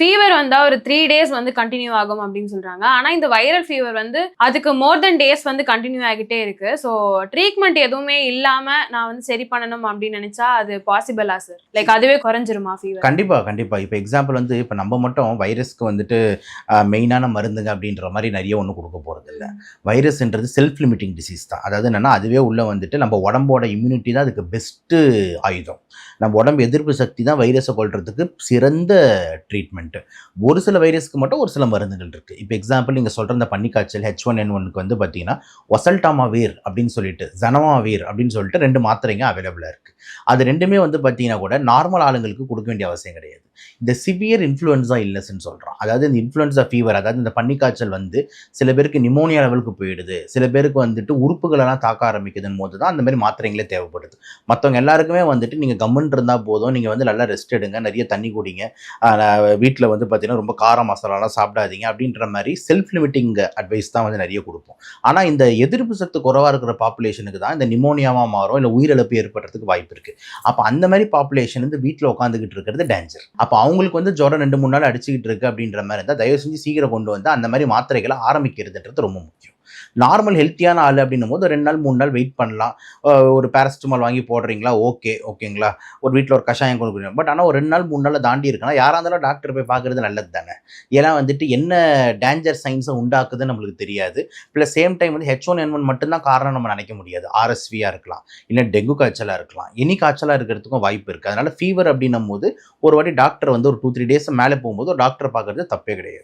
Fever வந்தா ஒரு 3 days வந்து கண்டினியூ ஆகும் அப்படின்னு சொல்றாங்க. ஆனா இந்த வைரல் ஃபீவர் வந்து அதுக்கு மோர் தென் டேஸ் வந்து கண்டினியூ ஆகிட்டே இருக்கு. ஸோ ட்ரீட்மெண்ட் எதுவுமே இல்லாம நான் வந்து சரி பண்ணணும் அப்படின்னு நினைச்சா அது பாசிபிளா சார்? லைக் அதுவே குறைஞ்சிருமா ஃபீவர்? கண்டிப்பா, கண்டிப்பா. இப்ப எக்ஸாம்பிள் வந்து இப்ப நம்ம மட்டும் வைரஸ்க்கு வந்துட்டு மெயினான மருந்துங்க அப்படின்ற மாரி நெறைய ஒண்ணும் குடுக்க போறதில்ல. வைரஸ்ன்றது செல்ஃப் லிமிட்டிங் டிசீஸ் தான். அதாவது என்னன்னா, அதுவே உள்ள வந்துட்டு நம்ம உடம்போட இம்யூனிட்டி தான் அதுக்கு பெஸ்ட்டு ஆயுதம். நம்ம உடம்பு எதிர்ப்பு சக்தி தான் வைரஸ கொல்றதுக்கு சிறந்த ட்ரீட்மெண்ட். ஒரு சில வைரஸ்க்கு மட்டும் ஒரு சில மருந்துகள் இருக்கு. இப்ப எக்ஸாம்பிள் நீங்க சொல்ற இந்த பன்னிக்காய்ச்சல் H1N1க்கு வந்து பார்த்தீங்கன்னா, ஒசல்டாமாவீர் அப்படின்னு சொல்லிட்டு, ஜனமாவீர் அப்படின்னு சொல்லிட்டு 2 மாத்திரைங்க அவைலபிளா இருக்கு. அது 2மே வந்து பார்த்தீங்கன்னா கூட நார்மல் ஆளுங்களுக்கு குடுக்க வேண்டிய அவசியம் கிடையாது. இந்த சிவியர் இன்ஃப்ளூயன்ஸா இல்னஸ்ன்னு சொல்றோம். அதாவது இந்த இன்ஃப்ளூயன்ஸா ஃபீவர், அதாவது இந்த பன்னிக்காய்ச்சல் வந்து சில பேருக்கு நிமோனியா லெவலுக்கு போயிடுது. சில பேருக்கு வந்துட்டு உறுப்புகளெல்லாம் தாக்க ஆரம்பிக்குதுன்னு போது தான் அந்த மாதிரி மாத்திரைங்களே தேவைப்படுது. மற்றவங்க எல்லாருக்குமே வந்துட்டு நீங்க கம்முன்னு இருந்தா போதும், நீங்க வந்து நல்லா ரெஸ்ட் எடுங்க, நிறைய தண்ணி குடிங்க, வீட்டில் வந்து பார்த்தீங்கன்னா ரொம்ப காரம் மசாலாலாம் சாப்பிடாதீங்க அப்படின்ற மாதிரி செல்ஃப் லிமிட்டிங் அட்வைஸ் தான் வந்து நிறைய கொடுப்போம். ஆனால் இந்த எதிர்ப்பு சக்தி குறைவாக இருக்கிற பாப்புலேஷனுக்கு தான் இந்த நிமோனியாவாக மாறும், இல்லை உயிரிழப்பு ஏற்படுறதுக்கு வாய்ப்பு இருக்கு. அப்போ அந்த மாதிரி பாப்புலேஷன் வந்து வீட்டில் உட்காந்துக்கிட்டு இருக்கிறது டேஞ்சர். அப்போ அவங்களுக்கு வந்து ஜுரம் 2-3 நாள் அடிச்சுக்கிட்டு இருக்கு அப்படின்ற மாதிரி இருந்தால் தயவு செஞ்சு சீக்கிரம் கொண்டு வந்து அந்த மாதிரி மாத்திரைகளை ஆரம்பிக்கிறதுன்றது ரொம்ப முக்கியம். நார்மல் ஹெல்த்தியான ஆள் அப்படின்னும் போது 2 நாள் 3 நாள் வெயிட் பண்ணலாம். ஒரு பேராசிட்டமால் வாங்கி போடுறீங்களா, ஓகேங்களா, ஒரு வீட்டில் ஒரு கஷாயம் கொடுக்குறீங்க. பட் ஆனால் ஒரு 2 நாள் 3 நாள் தாண்டி இருக்குன்னா யாராக இருந்தாலும் டாக்டர் போய் பார்க்குறது நல்லது தானே. ஏன்னா வந்துட்டு என்ன டேஞ்சர் சைன்ஸை உண்டாக்குதுன்னு நம்மளுக்கு தெரியாது. ப்ளஸ் சேம் டைம் வந்து H1N1 மட்டும்தான் காரணம் நம்ம நினைக்க முடியாது. RSVயாக இருக்கலாம், இல்லை டெங்கு காய்ச்சலாக இருக்கலாம், எனி காய்ச்சலாக இருக்கிறதுக்கும் வாய்ப்பு இருக்குது. அதனால் ஃபீவர் அப்படின்னும் போது ஒரு வாட்டி டாக்டர் வந்து ஒரு 2-3 டேஸ் மேலே போகும்போது ஒரு டாக்டரை பார்க்குறது தப்பே கிடையாது.